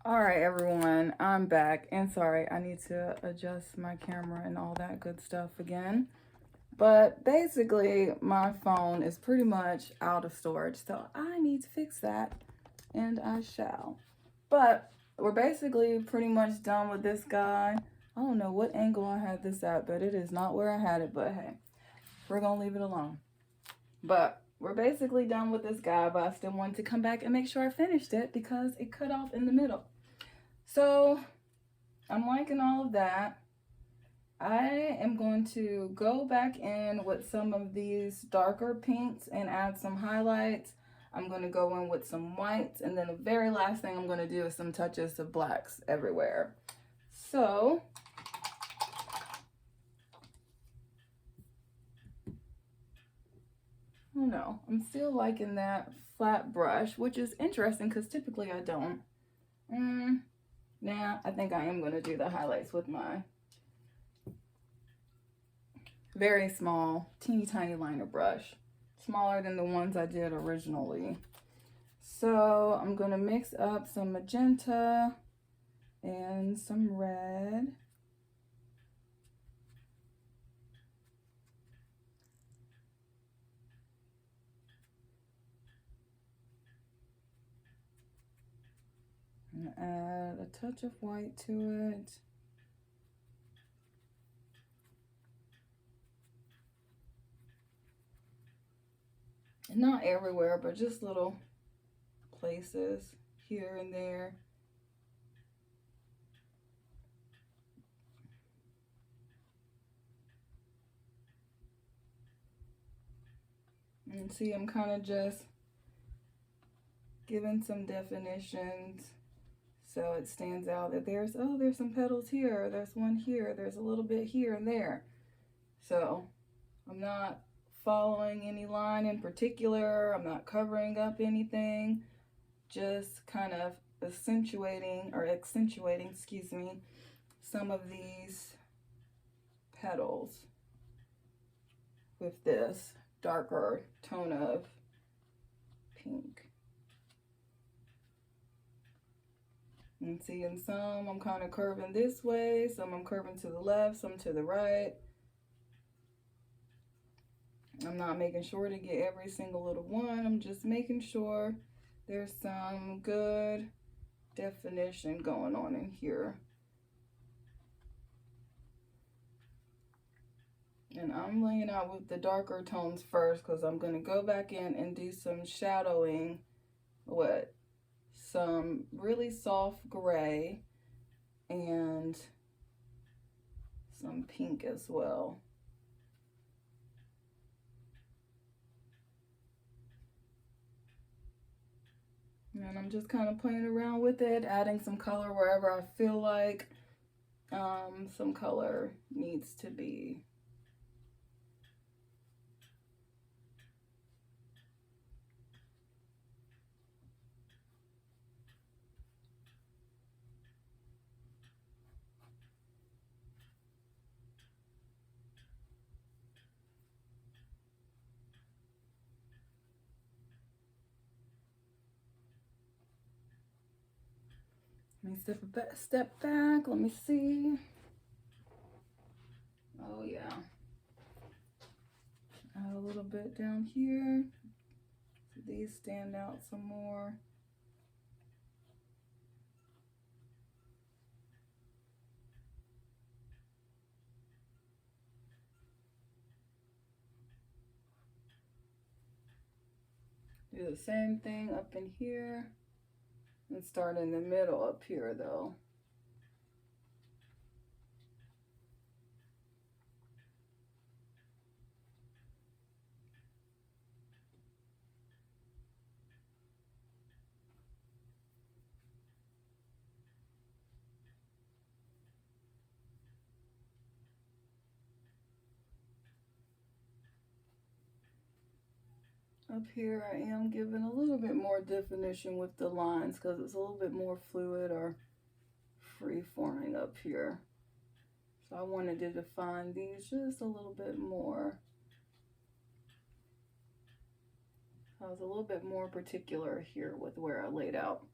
All right, everyone, I'm back. And sorry, I need to adjust my camera and all that good stuff again. But basically, my phone is pretty much out of storage, so I need to fix that, and I shall. But we're basically pretty much done with this guy. I don't know what angle I had this at, but it is not where I had it, but hey, we're gonna leave it alone. But we're basically done with this guy, but I still wanted to come back and make sure I finished it because it cut off in the middle. So I'm liking all of that. I am going to go back in with some of these darker pinks and add some highlights. I'm going to go in with some whites, and then the very last thing I'm going to do is some touches of blacks everywhere. So I don't know, I'm still liking that flat brush, which is interesting because typically I don't. Nah, I think I am going to do the highlights with my very small, teeny tiny liner brush, smaller than the ones I did originally. So I'm gonna mix up some magenta and some red. I'm gonna add a touch of white to it. Not everywhere, but just little places here and there. And see, I'm kind of just giving some definitions so it stands out that there's some petals here, there's one here, there's a little bit here and there. So I'm not following any line in particular, I'm not covering up anything, just kind of accentuating, excuse me, some of these petals with this darker tone of pink. And see, in some I'm kind of curving this way, some I'm curving to the left, some to the right. I'm not making sure to get every single little one. I'm just making sure there's some good definition going on in here. And I'm laying out with the darker tones first because I'm going to go back in and do some shadowing with some really soft gray and some pink as well. And I'm just kind of playing around with it, adding some color wherever I feel like some color needs to be. Let me step back. Let me see. Oh yeah. Add a little bit down here. So these stand out some more. Do the same thing up in here and start in the middle up here though. Up here I am giving a little bit more definition with the lines because it's a little bit more fluid or free forming up here. So I wanted to define these just a little bit more. I was a little bit more particular here with where I laid out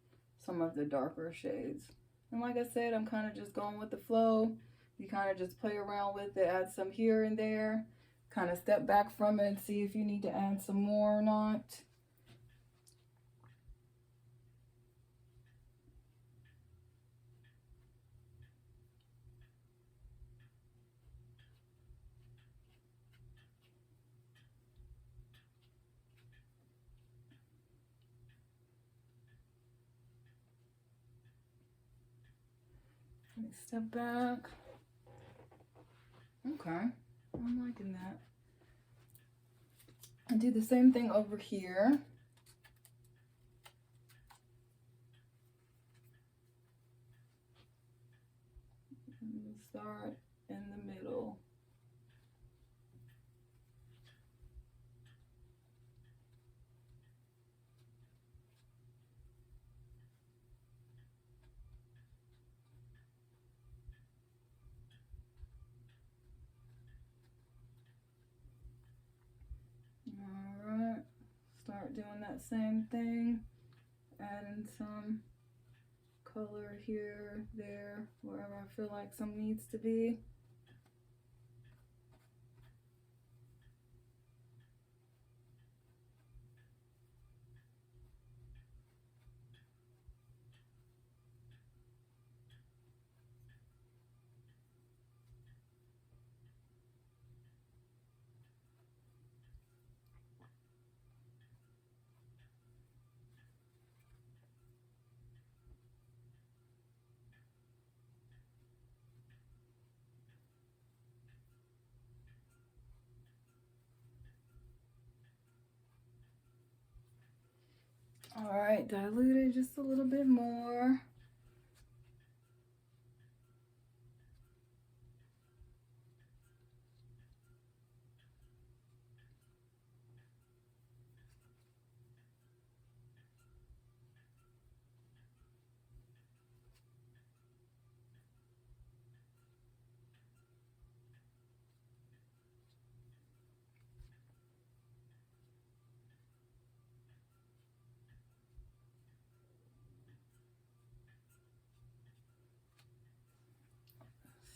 some of the darker shades. And like I said, I'm kind of just going with the flow. You kind of just play around with it, add some here and there, kind of step back from it and see if you need to add some more or not. Let me step back. Okay, I'm liking that. I do the same thing over here. And start in the middle. Alright, start doing that same thing, adding some color here, there, wherever I feel like some needs to be. Alright, dilute it just a little bit more.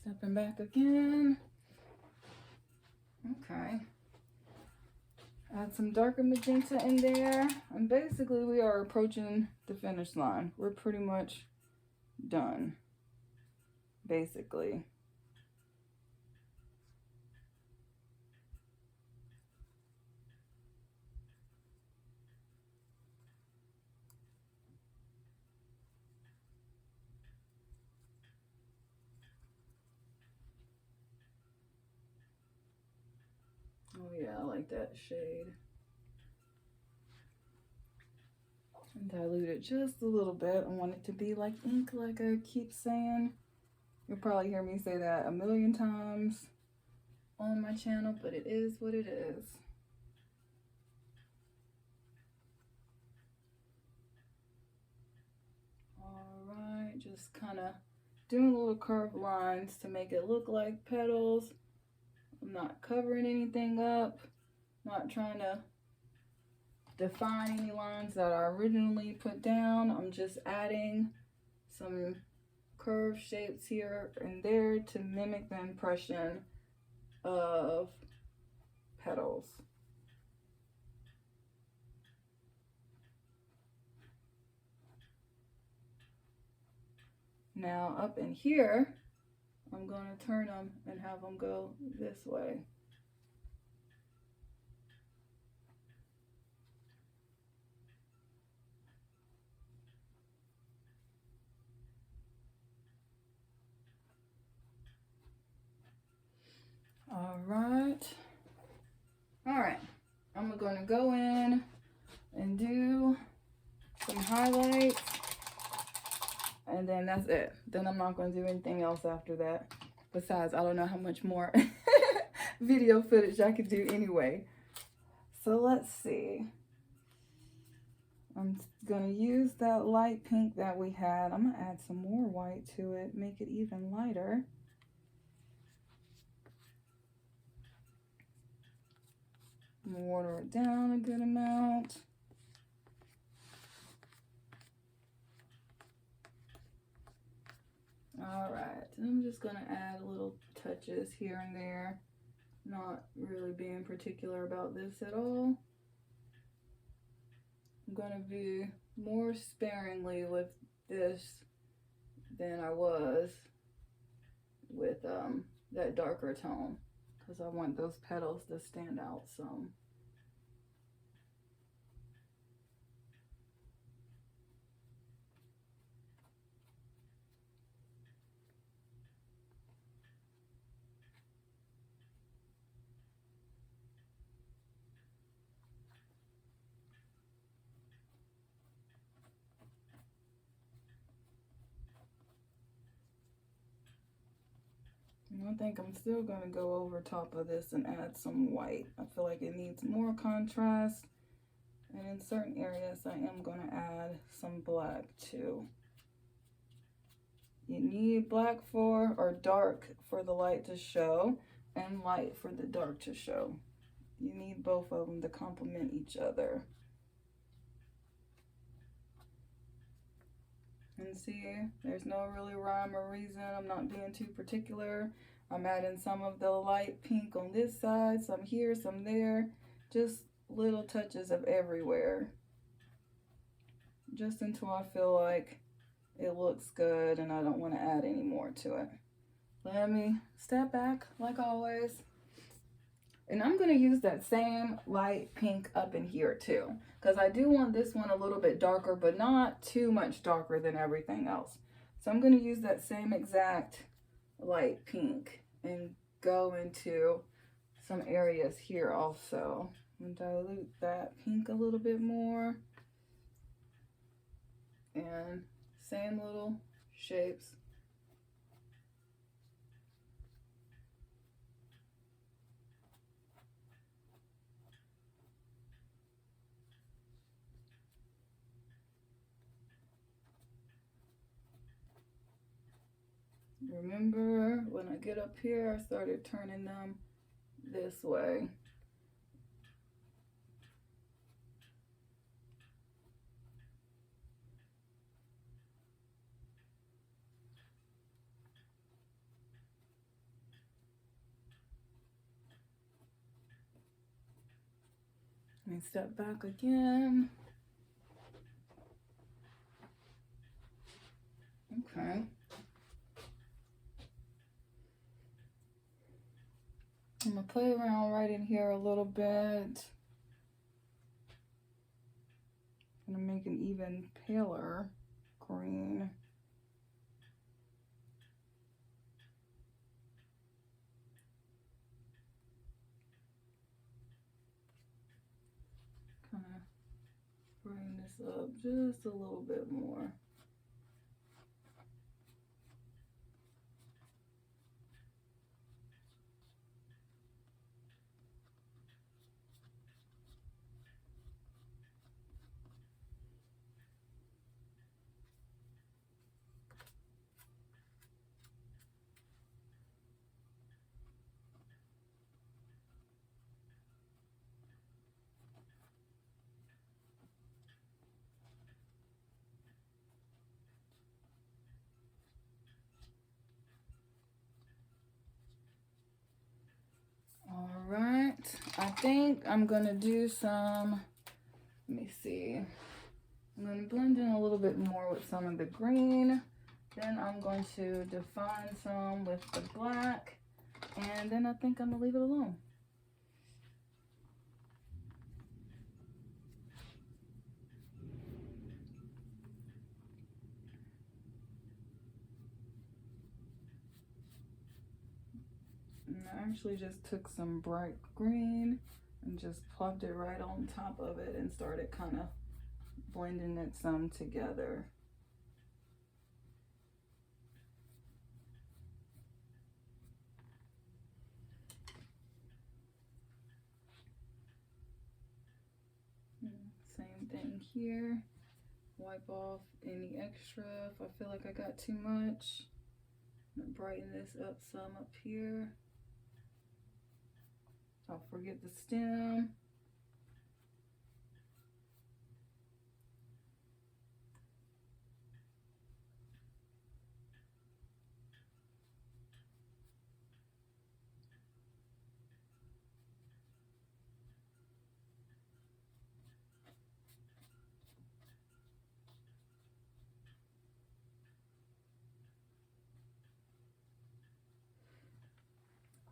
Stepping back again. Okay. Add some darker magenta in there. And basically we are approaching the finish line. We're pretty much done. Basically. Oh yeah, I like that shade. And dilute it just a little bit. I want it to be like ink, like I keep saying. You'll probably hear me say that a million times on my channel, but it is what it is. Alright, just kind of doing little curved lines to make it look like petals. I'm not covering anything up, not trying to define any lines that I originally put down. I'm just adding some curved shapes here and there to mimic the impression of petals. Now up in here, I'm going to turn them and have them go this way. All right. I'm going to go in and do some highlights, and then that's it. Then I'm not going to do anything else after that. Besides, I don't know how much more video footage I could do anyway. So let's see. I'm going to use that light pink that we had. I'm going to add some more white to it, make it even lighter. Water it down a good amount. And I'm just gonna add little touches here and there, not really being particular about this at all. I'm gonna be more sparingly with this than I was with that darker tone, because I want those petals to stand out some. I think I'm still going to go over top of this and add some white. I feel like it needs more contrast. And in certain areas, I am going to add some black too. You need black for, or dark for the light to show, and light for the dark to show. You need both of them to complement each other. And see, there's no really rhyme or reason. I'm not being too particular. I'm adding some of the light pink on this side, some here, some there. Just little touches of everywhere. Just until I feel like it looks good and I don't want to add any more to it. Let me step back like always. And I'm going to use that same light pink up in here too, because I do want this one a little bit darker, but not too much darker than everything else. So I'm going to use that same exact light pink and go into some areas here also. And dilute that pink a little bit more. And same little shapes. Remember, when I get up here, I started turning them this way. Let me step back again. Okay. I'm gonna play around right in here a little bit. I'm gonna make an even paler green. Kind of bring this up just a little bit more. All right, I think I'm gonna do some, let me see. I'm gonna blend in a little bit more with some of the green. Then I'm going to define some with the black. And then I think I'm gonna leave it alone. And I actually just took some bright green and just plugged it right on top of it and started kind of blending it some together. Same thing here. Wipe off any extra if I feel like I got too much. I'm gonna brighten this up some up here. Don't forget the stem.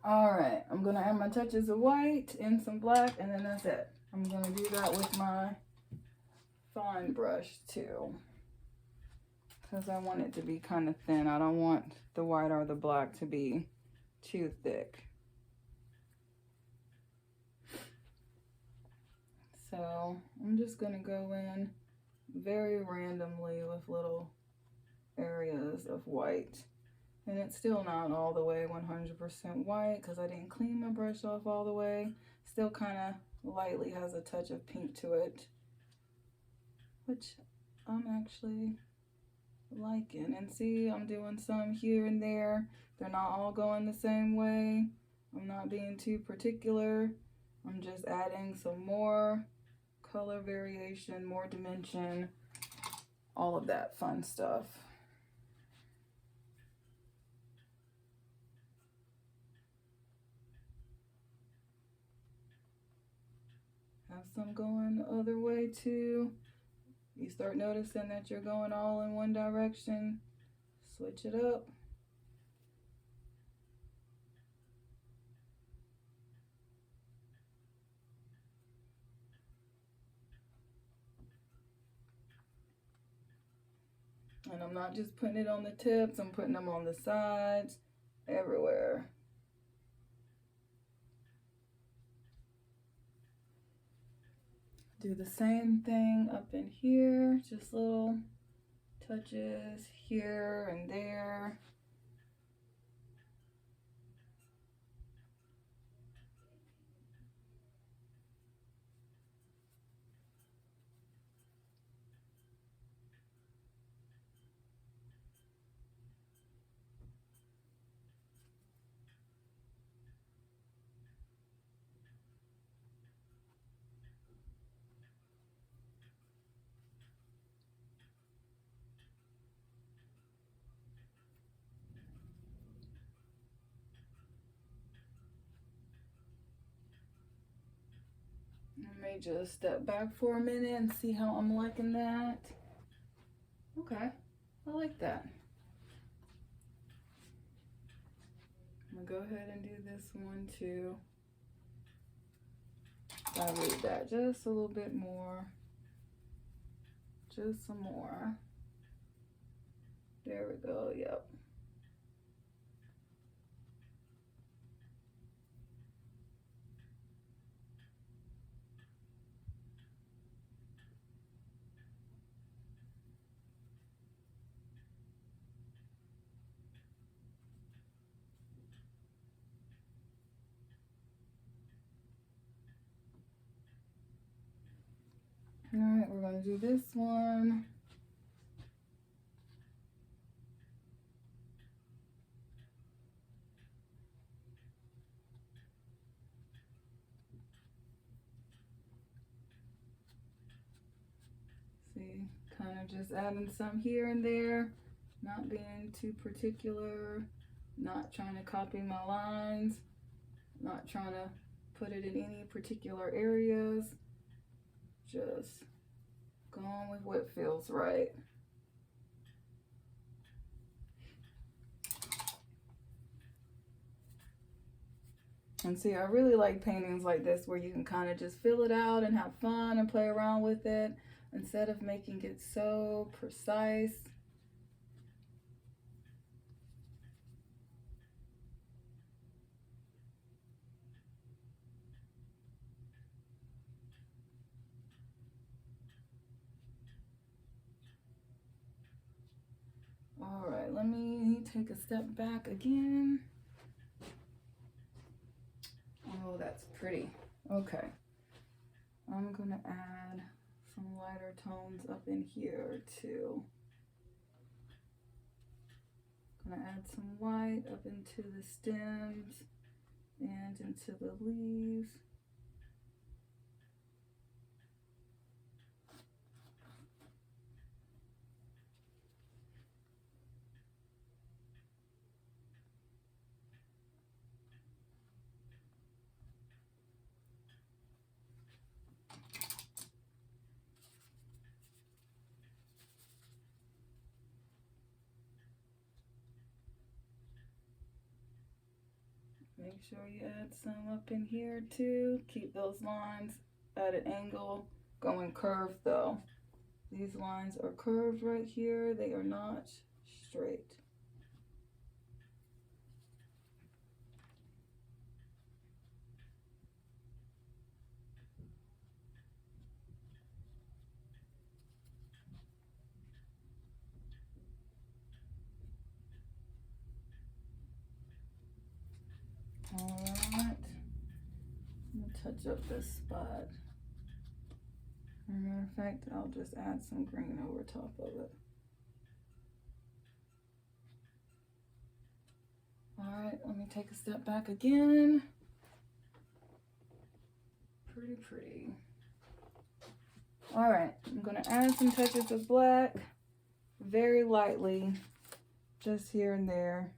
All right, I'm gonna add my touches of white and some black, and then that's it. I'm gonna do that with my fine brush too, because I want it to be kind of thin. I don't want the white or the black to be too thick. So I'm just gonna go in very randomly with little areas of white. And it's still not all the way 100% white because I didn't clean my brush off all the way. Still kind of lightly has a touch of pink to it, which I'm actually liking. And see, I'm doing some here and there. They're not all going the same way. I'm not being too particular. I'm just adding some more color variation, more dimension, all of that fun stuff. Have some going the other way too. You start noticing that you're going all in one direction, switch it up. And I'm not just putting it on the tips, I'm putting them on the sides, everywhere. Do the same thing up in here, just little touches here and there. I may just step back for a minute and see how I'm liking that. Okay, I like that. I'm gonna go ahead and do this one too. Dilute that just a little bit more. Just some more. There we go, yep. All right, we're gonna do this one. See, kind of just adding some here and there, not being too particular, not trying to copy my lines, not trying to put it in any particular areas, just going with what feels right. And see, I really like paintings like this where you can kind of just fill it out and have fun and play around with it instead of making it so precise. All right, let me take a step back again. Oh, that's pretty. Okay. I'm gonna add some lighter tones up in here too. Gonna add some white up into the stems and into the leaves. Make sure you add some up in here too. Keep those lines at an angle, going curved though. These lines are curved right here. They are not straight. All right, I'm gonna touch up this spot. As a matter of fact, I'll just add some green over top of it. All right, let me take a step back again. Pretty pretty. All right, I'm gonna add some touches of black, very lightly, just here and there.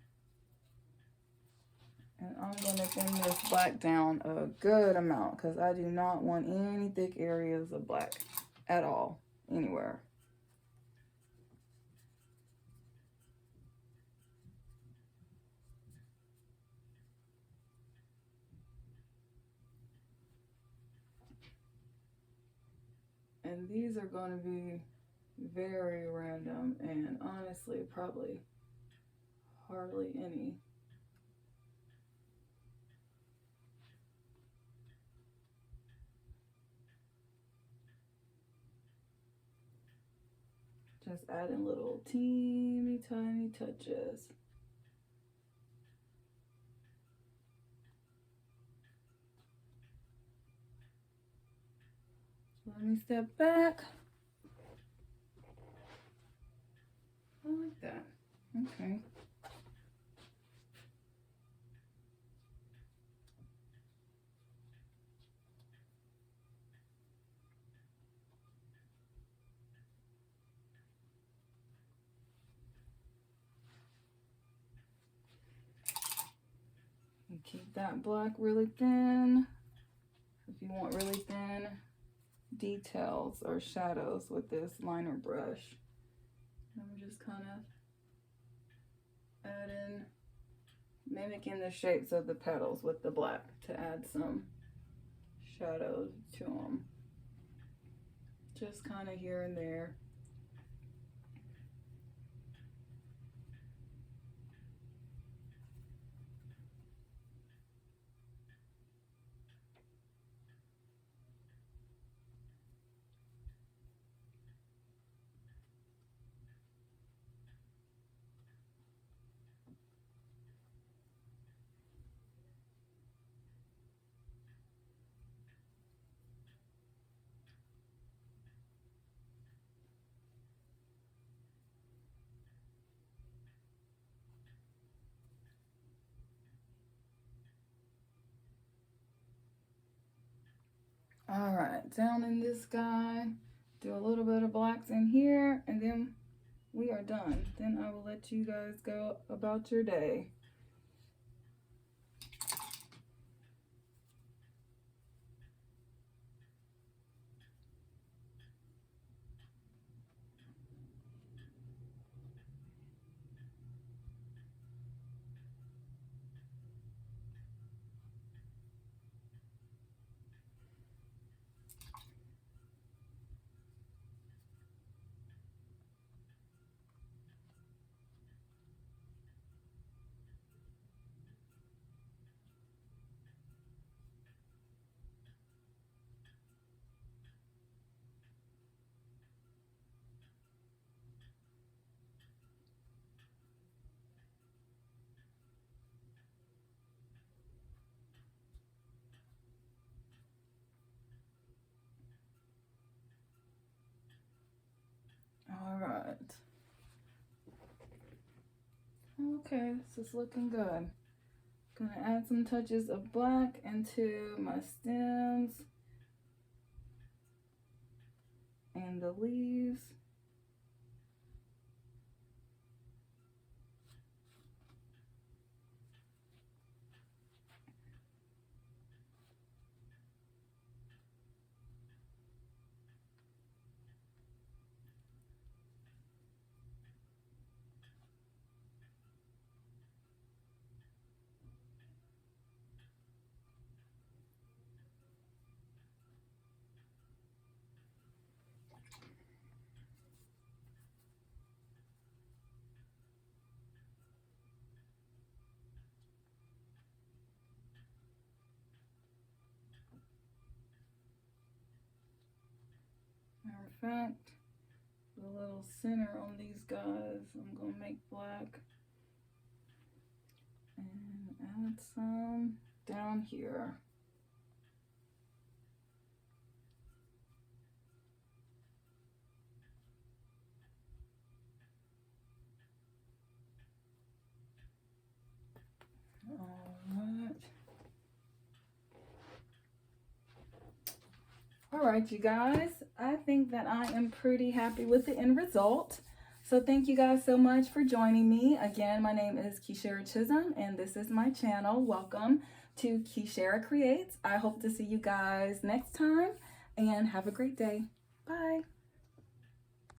And I'm gonna thin this black down a good amount because I do not want any thick areas of black at all, anywhere. And these are going to be very random and honestly probably hardly any. Just adding little teeny tiny touches. Let me step back. I like that. Okay. And keep that black really thin. If you want really thin details or shadows with this liner brush. I'm just kind of adding, mimicking the shapes of the petals with the black to add some shadows to them. Just kind of here and there. All right, down in this guy, do a little bit of blacks in here, and then we are done. Then I will let you guys go about your day. All right. Okay, this is looking good. Gonna add some touches of black into my stems and the leaves. perfect. The little center on these guys, I'm gonna make black. And add some down here. All right, you guys, I think that I am pretty happy with the end result. So thank you guys so much for joining me. Again, my name is Keishara Chisholm, and this is my channel. Welcome to Keishara Creates. I hope to see you guys next time, and have a great day. Bye.